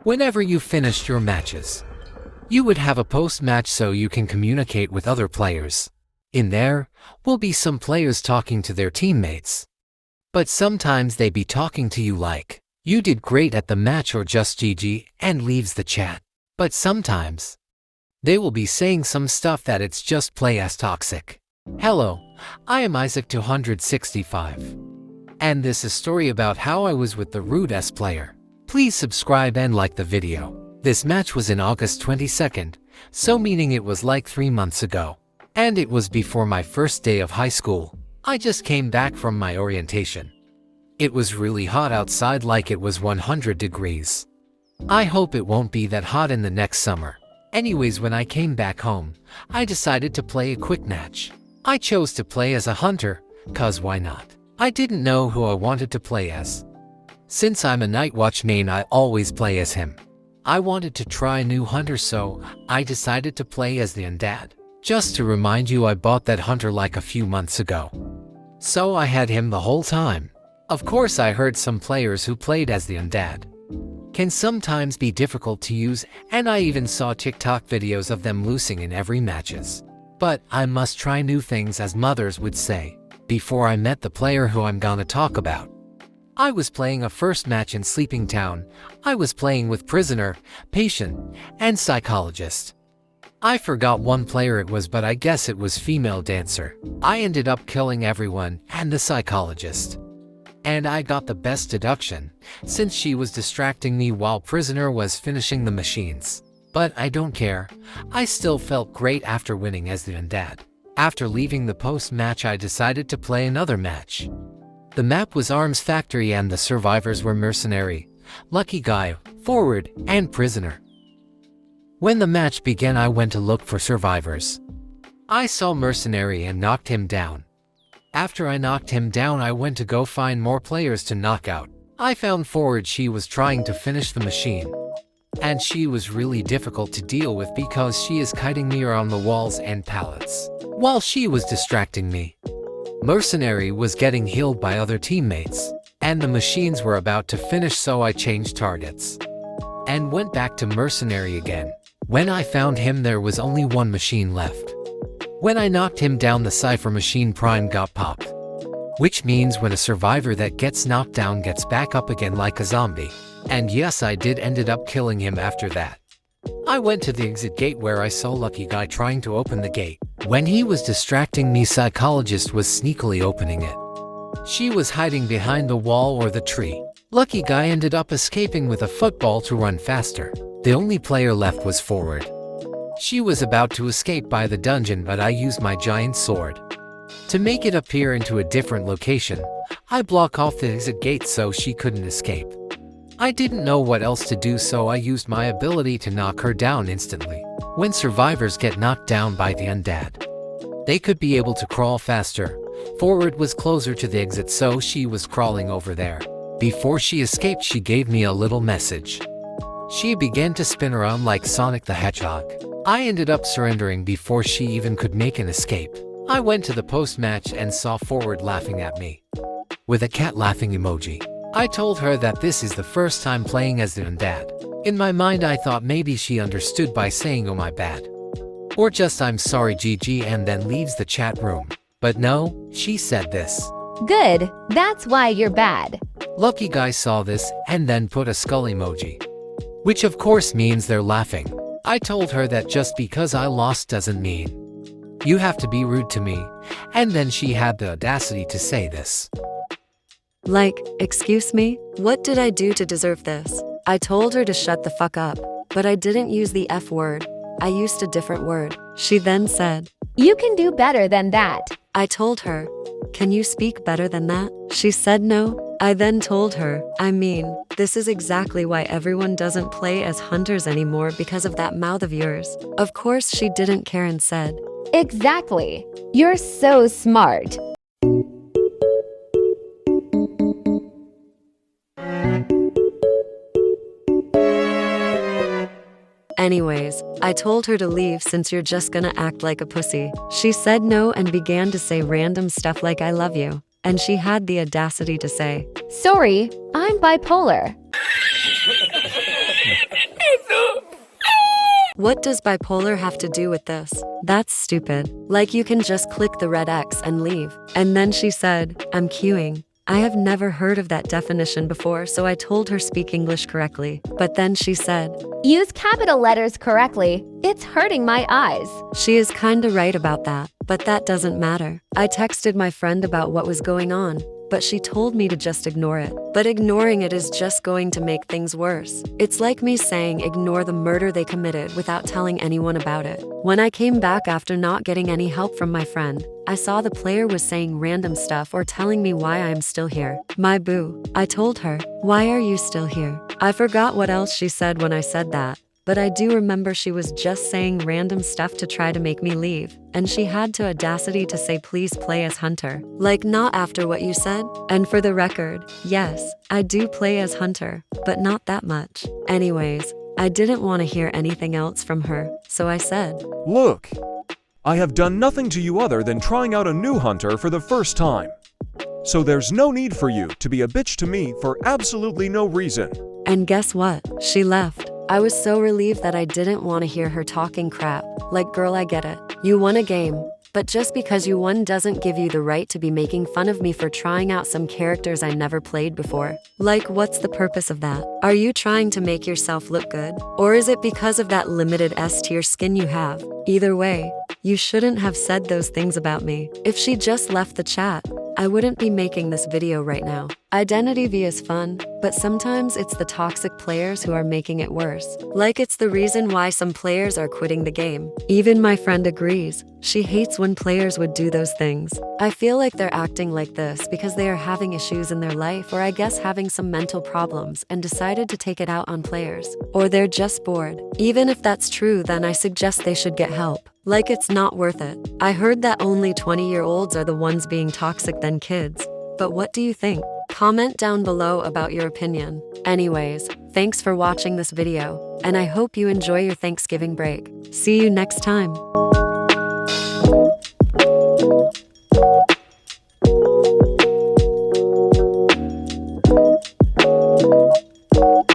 Whenever you finished your matches, you would have a post-match so you can communicate with other players. In there will be some players talking to their teammates. But sometimes they be talking to you like, you did great at the match or just GG and leaves the chat. But sometimes they will be saying some stuff that it's just play as toxic. Hello, I am Isaac265. And this is a story about how I was with the rude S player. Please subscribe and like the video. This match was in August 22nd, so meaning it was like 3 months ago. And it was before my first day of high school. I just came back from my orientation. It was really hot outside, like it was 100 degrees. I hope it won't be that hot in the next summer. Anyways, when I came back home, I decided to play a quick match. I chose to play as a hunter, cause why not? I didn't know who I wanted to play as. Since I'm a Nightwatch main, I always play as him. I wanted to try a new hunter, so I decided to play as the Undead. Just to remind you, I bought that hunter like a few months ago. So I had him the whole time. Of course, I heard some players who played as the Undead can sometimes be difficult to use, and I even saw TikTok videos of them losing in every matches. But I must try new things, as mothers would say. Before I met the player who I'm gonna talk about, I was playing a first match in Sleeping Town. I was playing with Prisoner, Patient, and Psychologist. I forgot one player it was, but I guess it was Female Dancer. I ended up killing everyone and the Psychologist. And I got the best deduction, since she was distracting me while Prisoner was finishing the machines. But I don't care, I still felt great after winning as the Undead. After leaving the post-match, I decided to play another match. The map was Arms Factory and the survivors were Mercenary, Lucky Guy, Forward, and Prisoner. When the match began, I went to look for survivors. I saw Mercenary and knocked him down. After I knocked him down, I went to go find more players to knock out. I found Forward. She was trying to finish the machine. And she was really difficult to deal with because she is kiting me around the walls and pallets while she was distracting me. Mercenary was getting healed by other teammates, and the machines were about to finish, so I changed targets and went back to Mercenary again. When I found him, there was only one machine left. When I knocked him down, the Cypher machine Prime got popped, which means when a survivor that gets knocked down gets back up again like a zombie. And yes, I did ended up killing him after that. I went to the exit gate where I saw Lucky Guy trying to open the gate. When he was distracting me, Psychologist was sneakily opening it. She was hiding behind the wall or the tree. Lucky Guy ended up escaping with a football to run faster. The only player left was Forward. She was about to escape by the dungeon, but I used my giant sword to make it appear into a different location. I block off the exit gate so she couldn't escape. I didn't know what else to do, so I used my ability to knock her down instantly. When survivors get knocked down by the Undead, they could be able to crawl faster. Forward was closer to the exit, so she was crawling over there. Before she escaped, she gave me a little message. She began to spin around like Sonic the Hedgehog. I ended up surrendering before she even could make an escape. I went to the post-match and saw Forward laughing at me with a cat laughing emoji. I told her that this is the first time playing as the Undead. In my mind, I thought maybe she understood by saying "oh my bad" or just "I'm sorry GG" and then leaves the chat room. But no, she said this: "Good, that's why you're bad." Lucky Guy saw this and then put a skull emoji, which of course means they're laughing. I told her that just because I lost doesn't mean you have to be rude to me, and then she had the audacity to say this. Like, excuse me? What did I do to deserve this? I told her to shut the fuck up, but I didn't use the F word. I used a different word. She then said, "You can do better than that." I told her, "Can you speak better than that?" She said no. I then told her, "I mean, this is exactly why everyone doesn't play as hunters anymore, because of that mouth of yours." Of course, she didn't care and said, "Exactly. You're so smart." Anyways, I told her to leave since you're just gonna act like a pussy. She said no and began to say random stuff like "I love you." And she had the audacity to say, "Sorry, I'm bipolar." What does bipolar have to do with this? That's stupid. Like, you can just click the red X and leave. And then she said, I'm queuing. I have never heard of that definition before, so I told her speak English correctly. But then she said, Use capital letters correctly. It's hurting my eyes. she is kinda right about that, but that doesn't matter. I texted my friend about what was going on, but she told me to just ignore it. But ignoring it is just going to make things worse. It's like me saying ignore the murder they committed without telling anyone about it. When I came back after not getting any help from my friend, I saw the player was saying random stuff or telling me why I'm still here. My boo. I told her, why are you still here? I forgot what else she said when I said that. But I do remember she was just saying random stuff to try to make me leave, and she had the audacity to say please play as Hunter. Like, not after what you said? And for the record, yes, I do play as Hunter, but not that much. Anyways, I didn't want to hear anything else from her, so I said, Look, I have done nothing to you other than trying out a new hunter for the first time. So there's no need for you to be a bitch to me for absolutely no reason. and guess what? She left. I was so relieved that I didn't want to hear her talking crap. Like, girl, I get it. You won a game. But just because you won doesn't give you the right to be making fun of me for trying out some characters I never played before. Like, what's the purpose of that? Are you trying to make yourself look good? Or is it because of that limited S-tier skin you have? Either way, you shouldn't have said those things about me. If she just left the chat, I wouldn't be making this video right now. Identity V is fun, but sometimes it's the toxic players who are making it worse. Like, it's the reason why some players are quitting the game. Even my friend agrees. She hates when players would do those things. I feel like they're acting like this because they are having issues in their life, or I guess having some mental problems and decided to take it out on players. Or they're just bored. Even if that's true, then I suggest they should get help. Like, it's not worth it. I heard that only 20-year-olds are the ones being toxic than kids. But what do you think? Comment down below about your opinion. Anyways, thanks for watching this video, and I hope you enjoy your Thanksgiving break. See you next time.